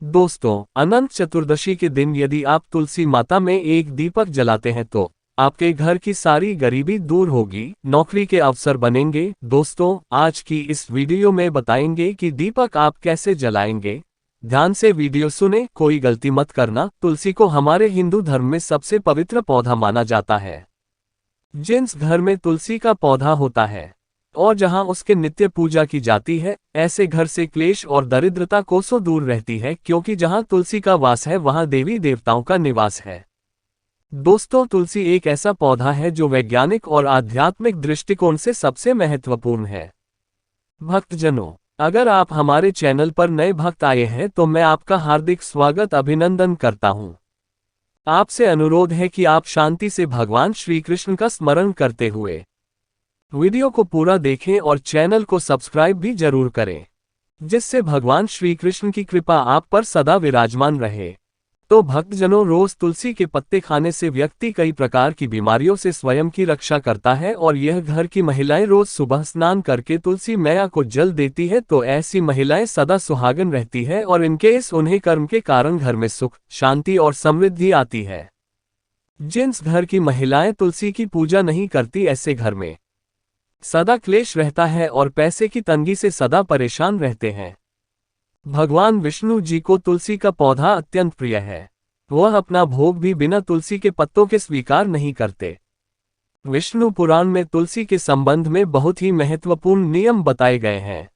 दोस्तों, अनंत चतुर्दशी के दिन यदि आप तुलसी माता में एक दीपक जलाते हैं तो आपके घर की सारी गरीबी दूर होगी, नौकरी के अवसर बनेंगे। दोस्तों, आज की इस वीडियो में बताएंगे कि दीपक आप कैसे जलाएंगे। ध्यान से वीडियो सुने, कोई गलती मत करना। तुलसी को हमारे हिंदू धर्म में सबसे पवित्र पौधा माना जाता है। जिस घर में तुलसी का पौधा होता है और जहां उसके नित्य पूजा की जाती है, ऐसे घर से क्लेश और दरिद्रता कोसों दूर रहती है, क्योंकि जहां तुलसी का वास है वहां देवी देवताओं का निवास है। दोस्तों, तुलसी एक ऐसा पौधा है जो वैज्ञानिक और आध्यात्मिक दृष्टिकोण से सबसे महत्वपूर्ण है। भक्तजनों, अगर आप हमारे चैनल पर नए भक्त आए हैं तो मैं आपका हार्दिक स्वागत अभिनंदन करता हूं। आपसे अनुरोध है कि आप शांति से भगवान श्री कृष्ण का स्मरण करते हुए वीडियो को पूरा देखें और चैनल को सब्सक्राइब भी जरूर करें, जिससे भगवान श्री कृष्ण की कृपा आप पर सदा विराजमान रहे। तो भक्तजनों, रोज तुलसी के पत्ते खाने से व्यक्ति कई प्रकार की बीमारियों से स्वयं की रक्षा करता है और यह घर की महिलाएं रोज सुबह स्नान करके तुलसी मैया को जल देती है तो ऐसी महिलाएं सदा सुहागन रहती है और इनके इस उन्हें कर्म के कारण घर में सुख, शांति और समृद्धि आती है। जिस घर की महिलाएं तुलसी की पूजा नहीं करती, ऐसे घर में सदा क्लेश रहता है और पैसे की तंगी से सदा परेशान रहते हैं। भगवान विष्णु जी को तुलसी का पौधा अत्यंत प्रिय है। वह अपना भोग भी बिना तुलसी के पत्तों के स्वीकार नहीं करते। विष्णु पुराण में तुलसी के संबंध में बहुत ही महत्वपूर्ण नियम बताए गए हैं।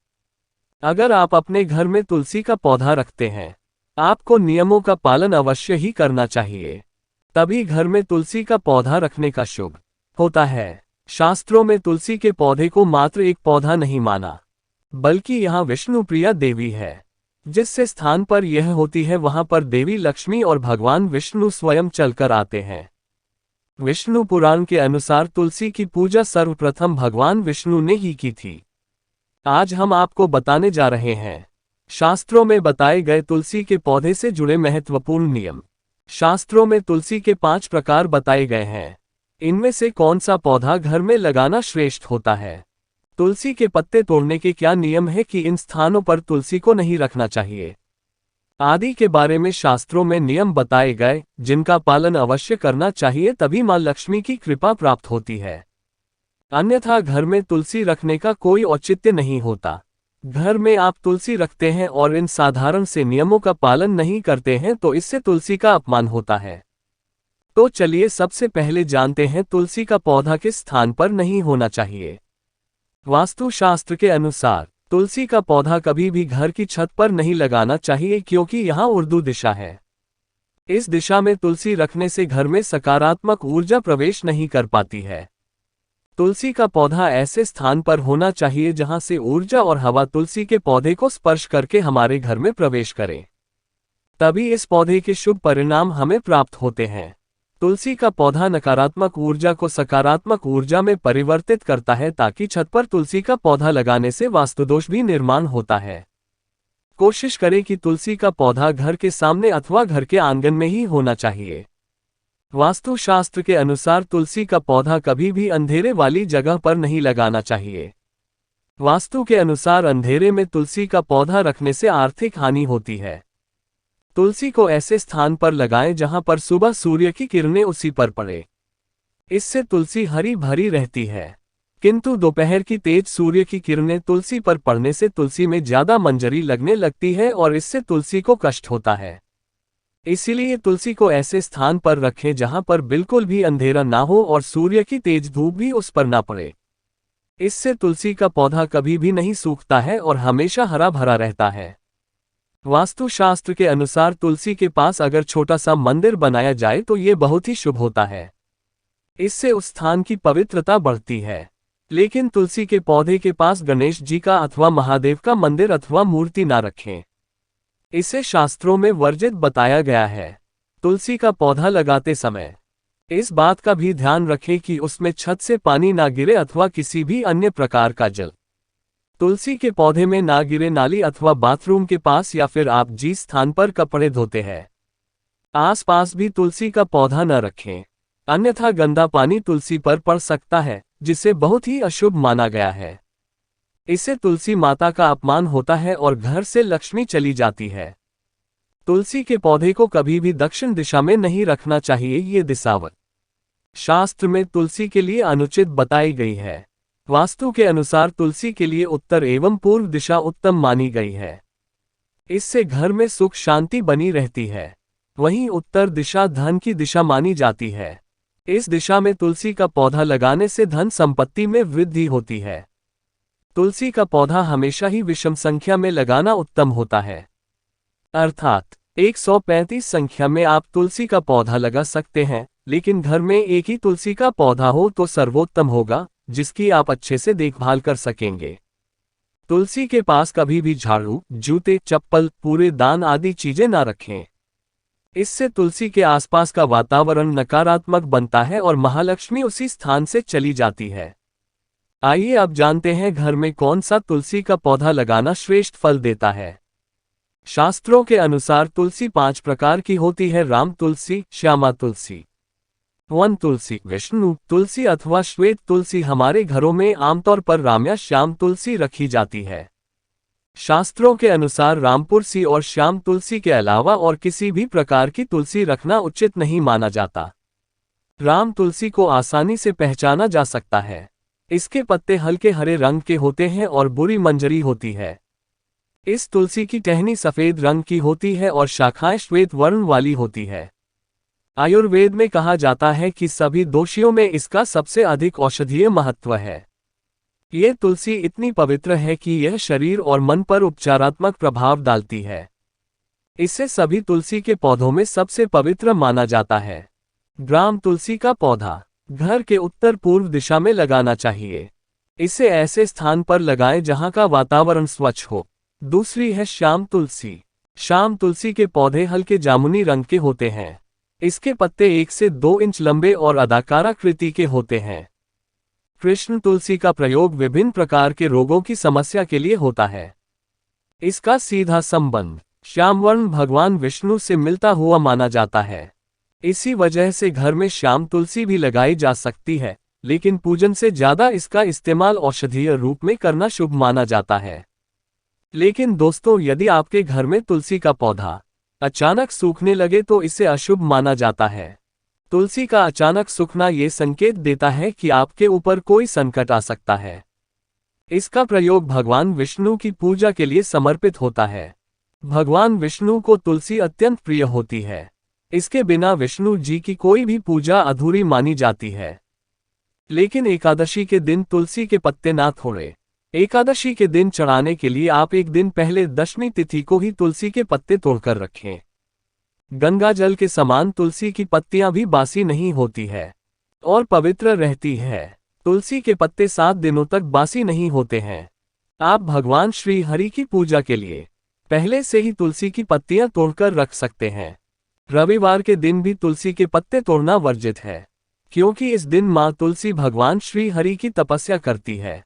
अगर आप अपने घर में तुलसी का पौधा रखते हैं, आपको नियमों का पालन अवश्य ही करना चाहिए, तभी घर में तुलसी का पौधा रखने का शुभ होता है। शास्त्रों में तुलसी के पौधे को मात्र एक पौधा नहीं माना, बल्कि यहाँ विष्णु प्रिया देवी है। जिस स्थान पर यह होती है वहां पर देवी लक्ष्मी और भगवान विष्णु स्वयं चलकर आते हैं। विष्णु पुराण के अनुसार तुलसी की पूजा सर्वप्रथम भगवान विष्णु ने ही की थी। आज हम आपको बताने जा रहे हैं शास्त्रों में बताए गए तुलसी के पौधे से जुड़े महत्वपूर्ण नियम। शास्त्रों में तुलसी के 5 प्रकार बताए गए हैं। इनमें से कौन सा पौधा घर में लगाना श्रेष्ठ होता है, तुलसी के पत्ते तोड़ने के क्या नियम है कि इन स्थानों पर तुलसी को नहीं रखना चाहिए, आदि के बारे में शास्त्रों में नियम बताए गए, जिनका पालन अवश्य करना चाहिए, तभी मां लक्ष्मी की कृपा प्राप्त होती है। अन्यथा घर में तुलसी रखने का कोई औचित्य नहीं होता। घर में आप तुलसी रखते हैं और इन साधारण से नियमों का पालन नहीं करते हैं तो इससे तुलसी का अपमान होता है। तो चलिए सबसे पहले जानते हैं तुलसी का पौधा किस स्थान पर नहीं होना चाहिए। वास्तु शास्त्र के अनुसार तुलसी का पौधा कभी भी घर की छत पर नहीं लगाना चाहिए, क्योंकि यहाँ उर्दू दिशा है। इस दिशा में तुलसी रखने से घर में सकारात्मक ऊर्जा प्रवेश नहीं कर पाती है। तुलसी का पौधा ऐसे स्थान पर होना चाहिए जहां से ऊर्जा और हवा तुलसी के पौधे को स्पर्श करके हमारे घर में प्रवेश करें, तभी इस पौधे के शुभ परिणाम हमें प्राप्त होते हैं। तुलसी का पौधा नकारात्मक ऊर्जा को सकारात्मक ऊर्जा में परिवर्तित करता है, ताकि छत पर तुलसी का पौधा लगाने से वास्तुदोष भी निर्माण होता है। कोशिश करें कि तुलसी का पौधा घर के सामने अथवा घर के आंगन में ही होना चाहिए। वास्तु शास्त्र के अनुसार तुलसी का पौधा कभी भी अंधेरे वाली जगह पर नहीं लगाना चाहिए। वास्तु के अनुसार अंधेरे में तुलसी का पौधा रखने से आर्थिक हानि होती है। तुलसी को ऐसे स्थान पर लगाएं जहां पर सुबह सूर्य की किरणें उसी पर पड़े। इससे तुलसी हरी भरी रहती है, किंतु दोपहर की तेज सूर्य की किरणें तुलसी पर पड़ने से तुलसी में ज्यादा मंजरी लगने लगती है और इससे तुलसी को कष्ट होता है। इसीलिए तुलसी को ऐसे स्थान पर रखें जहां पर बिल्कुल भी अंधेरा ना हो और सूर्य की तेज धूप भी उस पर ना पड़े। इससे तुलसी का पौधा कभी भी नहीं सूखता है और हमेशा हरा भरा रहता है। वास्तुशास्त्र के अनुसार तुलसी के पास अगर छोटा सा मंदिर बनाया जाए तो ये बहुत ही शुभ होता है। इससे उस स्थान की पवित्रता बढ़ती है। लेकिन तुलसी के पौधे के पास गणेश जी का अथवा महादेव का मंदिर अथवा मूर्ति ना रखें, इसे शास्त्रों में वर्जित बताया गया है। तुलसी का पौधा लगाते समय इस बात का भी ध्यान रखें कि उसमें छत से पानी ना गिरे अथवा किसी भी अन्य प्रकार का जल तुलसी के पौधे में ना गिरे। नाली अथवा बाथरूम के पास या फिर आप जिस स्थान पर कपड़े धोते हैं आसपास भी तुलसी का पौधा न रखें, अन्यथा गंदा पानी तुलसी पर पड़ सकता है, जिसे बहुत ही अशुभ माना गया है। इससे तुलसी माता का अपमान होता है और घर से लक्ष्मी चली जाती है। तुलसी के पौधे को कभी भी दक्षिण दिशा में नहीं रखना चाहिए, ये दिशावत शास्त्र में तुलसी के लिए अनुचित बताई गई है। वास्तु के अनुसार तुलसी के लिए उत्तर एवं पूर्व दिशा उत्तम मानी गई है। इससे घर में सुख शांति बनी रहती है। वहीं उत्तर दिशा धन की दिशा मानी जाती है। इस दिशा में तुलसी का पौधा लगाने से धन संपत्ति में वृद्धि होती है। तुलसी का पौधा हमेशा ही विषम संख्या में लगाना उत्तम होता है, अर्थात 135 संख्या में आप तुलसी का पौधा लगा सकते हैं, लेकिन घर में एक ही तुलसी का पौधा हो तो सर्वोत्तम होगा, जिसकी आप अच्छे से देखभाल कर सकेंगे। तुलसी के पास कभी भी झाड़ू, जूते, चप्पल, पूरे दान आदि चीजें ना रखें। इससे तुलसी के आसपास का वातावरण नकारात्मक बनता है और महालक्ष्मी उसी स्थान से चली जाती है। आइए अब जानते हैं घर में कौन सा तुलसी का पौधा लगाना श्रेष्ठ फल देता है। शास्त्रों के अनुसार तुलसी 5 प्रकार की होती है: राम तुलसी, श्यामा तुलसी, वन तुलसी, विष्णु तुलसी अथवा श्वेत तुलसी। हमारे घरों में आमतौर पर राम या श्याम तुलसी रखी जाती है। शास्त्रों के अनुसार रामपुरसी और श्याम तुलसी के अलावा और किसी भी प्रकार की तुलसी रखना उचित नहीं माना जाता। राम तुलसी को आसानी से पहचाना जा सकता है। इसके पत्ते हल्के हरे रंग के होते हैं और बुरी मंजरी होती है। इस तुलसी की टहनी सफेद रंग की होती है और शाखाएं श्वेत वर्ण वाली होती है। आयुर्वेद में कहा जाता है कि सभी दोषियों में इसका सबसे अधिक औषधीय महत्व है। ये तुलसी इतनी पवित्र है कि यह शरीर और मन पर उपचारात्मक प्रभाव डालती है। इसे सभी तुलसी के पौधों में सबसे पवित्र माना जाता है। ग्राम तुलसी का पौधा घर के उत्तर पूर्व दिशा में लगाना चाहिए। इसे ऐसे स्थान पर लगाएं जहां का वातावरण स्वच्छ हो। दूसरी है श्याम तुलसी। श्याम तुलसी के पौधे हल्के जामुनी रंग के होते हैं। इसके पत्ते 1 से 2 इंच लंबे और अदाकाराकृति के होते हैं। कृष्ण तुलसी का प्रयोग विभिन्न प्रकार के रोगों की समस्या के लिए होता है। इसका सीधा संबंध श्यामवर्ण भगवान विष्णु से मिलता हुआ माना जाता है। इसी वजह से घर में श्याम तुलसी भी लगाई जा सकती है, लेकिन पूजन से ज्यादा इसका इस्तेमाल औषधीय रूप में करना शुभ माना जाता है। लेकिन दोस्तों, यदि आपके घर में तुलसी का पौधा अचानक सूखने लगे तो इसे अशुभ माना जाता है। तुलसी का अचानक सूखना ये संकेत देता है कि आपके ऊपर कोई संकट आ सकता है। इसका प्रयोग भगवान विष्णु की पूजा के लिए समर्पित होता है। भगवान विष्णु को तुलसी अत्यंत प्रिय होती है। इसके बिना विष्णु जी की कोई भी पूजा अधूरी मानी जाती है। लेकिन एकादशी के दिन तुलसी के पत्ते ना तोड़ें। एकादशी के दिन चढ़ाने के लिए आप एक दिन पहले दशमी तिथि को ही तुलसी के पत्ते तोड़कर रखें। गंगा जल के समान तुलसी की पत्तियां भी बासी नहीं होती है और पवित्र रहती है। तुलसी के पत्ते 7 दिनों तक बासी नहीं होते हैं। आप भगवान श्री हरि की पूजा के लिए पहले से ही तुलसी की पत्तियां तोड़कर रख सकते हैं। रविवार के दिन भी तुलसी के पत्ते तोड़ना वर्जित है, क्योंकि इस दिन मां तुलसी भगवान श्री हरि की तपस्या करती है।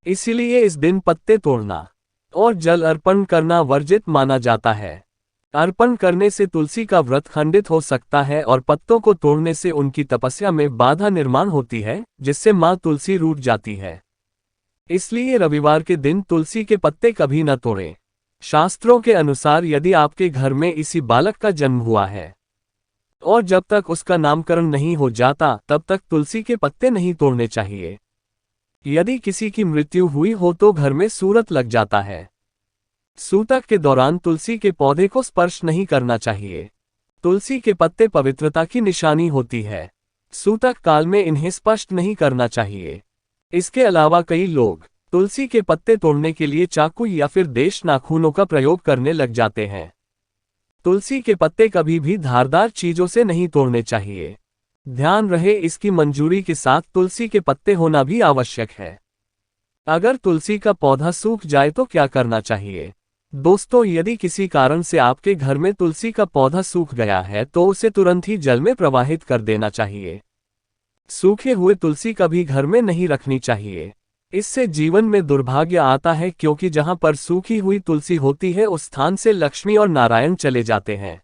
इसीलिए इस दिन पत्ते तोड़ना और जल अर्पण करना वर्जित माना जाता है। अर्पण करने से तुलसी का व्रत खंडित हो सकता है और पत्तों को तोड़ने से उनकी तपस्या में बाधा निर्माण होती है, जिससे मां तुलसी रूठ जाती है। इसलिए रविवार के दिन तुलसी के पत्ते कभी न तोड़ें। शास्त्रों के अनुसार यदि आपके घर में इसी बालक का जन्म हुआ है और जब तक उसका नामकरण नहीं हो जाता तब तक तुलसी के पत्ते नहीं तोड़ने चाहिए। यदि किसी की मृत्यु हुई हो तो घर में सूरत लग जाता है। सूतक के दौरान तुलसी के पौधे को स्पर्श नहीं करना चाहिए। तुलसी के पत्ते पवित्रता की निशानी होती है। सूतक काल में इन्हें स्पर्श नहीं करना चाहिए। इसके अलावा कई लोग तुलसी के पत्ते तोड़ने के लिए चाकू या फिर देश नाखूनों का प्रयोग करने लग जाते हैं। तुलसी के पत्ते कभी भी धारदार चीजों से नहीं तोड़ने चाहिए। ध्यान रहे, इसकी मंजूरी के साथ तुलसी के पत्ते होना भी आवश्यक है। अगर तुलसी का पौधा सूख जाए तो क्या करना चाहिए? दोस्तों, यदि किसी कारण से आपके घर में तुलसी का पौधा सूख गया है तो उसे तुरंत ही जल में प्रवाहित कर देना चाहिए। सूखे हुए तुलसी कभी घर में नहीं रखनी चाहिए। इससे जीवन में दुर्भाग्य आता है, क्योंकि जहां पर सूखी हुई तुलसी होती है उस स्थान से लक्ष्मी और नारायण चले जाते हैं।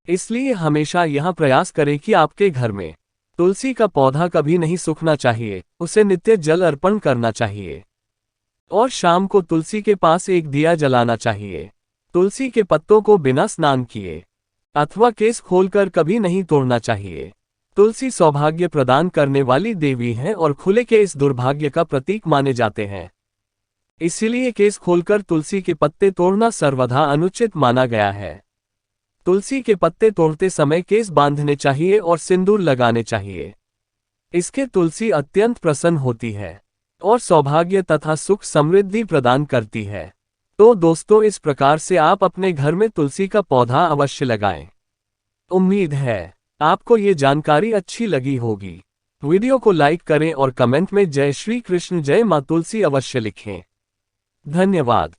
इसलिए हमेशा यह प्रयास करें कि आपके घर में तुलसी का पौधा कभी नहीं सूखना चाहिए। उसे नित्य जल अर्पण करना चाहिए और शाम को तुलसी के पास एक दिया जलाना चाहिए। तुलसी के पत्तों को बिना स्नान किए अथवा केस खोलकर कभी नहीं तोड़ना चाहिए। तुलसी सौभाग्य प्रदान करने वाली देवी है और खुले केस दुर्भाग्य का प्रतीक माने जाते हैं। इसीलिए केस खोलकर तुलसी के पत्ते तोड़ना सर्वथा अनुचित माना गया है। तुलसी के पत्ते तोड़ते समय केस बांधने चाहिए और सिंदूर लगाने चाहिए। इसके तुलसी अत्यंत प्रसन्न होती है और सौभाग्य तथा सुख समृद्धि प्रदान करती है। तो दोस्तों, इस प्रकार से आप अपने घर में तुलसी का पौधा अवश्य लगाएं। उम्मीद है आपको ये जानकारी अच्छी लगी होगी। वीडियो को लाइक करें और कमेंट में जय श्री कृष्ण जय मां तुलसी अवश्य लिखें। धन्यवाद।